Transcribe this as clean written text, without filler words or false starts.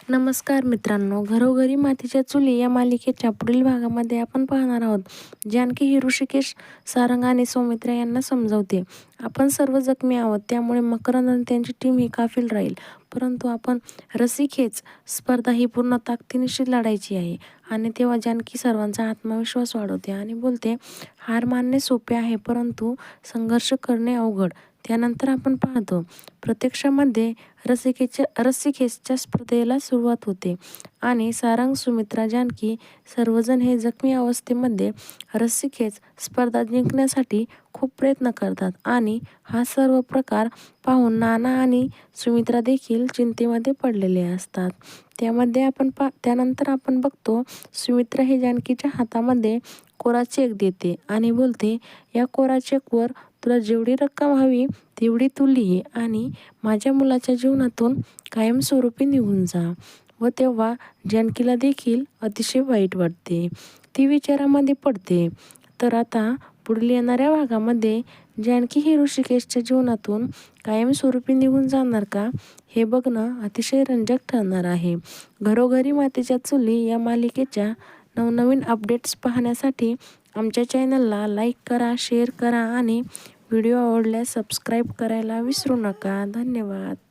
नमस्कार मित्रांनो, घरोघरी मातीच्या चुली या मालिकेच्या पुढील भागामध्ये आपण पाहणार आहोत. जानकी ही ऋषिकेश, सारंग आणि सौमित्रा यांना समजावते. आपण सर्व जखमी आहोत, त्यामुळे मकरंद आणि त्यांची टीम ही काफील राहील. परंतु आपण रस्सीखेच स्पर्धा ही पूर्ण ताकदीनिशी लढायची आहे. आणि तेव्हा जानकी सर्वांचा आत्मविश्वास वाढवते आणि बोलते, हार मानणे सोपे आहे, परंतु संघर्ष करणे अवघड. त्यानंतर आपण पाहतो प्रत्यक्षामध्ये रस्सीखेचच्या स्पर्धेला सुरुवात होते आणि सारंग, सुमित्रा, जानकी सर्वजण हे जखमी अवस्थेमध्ये रस्सीखेच स्पर्धा जिंकण्यासाठी खूप प्रयत्न करतात. आणि हा सर्व प्रकार पाहून नाना आणि सुमित्रा देखील चिंतेमध्ये पडलेले असतात. त्यानंतर आपण बघतो, सुमित्रा ही जानकीच्या हातामध्ये कोरा चेक देते आणि बोलते, या कोरा चेकवर तुला जेवढी रक्कम हवी तेवढी तू लिही आणि माझ्या मुलाच्या जीवनातून कायमस्वरूपी निघून जा. व तेव्हा जानकीला देखील अतिशय वाईट वाटते. ती विचारामध्ये पडते. तर आता पुढील येणाऱ्या भागामध्ये जानकी ही ऋषिकेशच्या जीवनातून कायमस्वरूपी निघून जाणार का, हे बघणं अतिशय रंजक ठरणार आहे. घरोघरी मातीच्या चुली या मालिकेच्या नवनवीन अपडेट्स पाहण्यासाठी आमच्या चॅनलला लाईक करा, शेअर करा आणि व्हिडिओ आवडल्यास सबस्क्राईब करायला विसरू नका. धन्यवाद.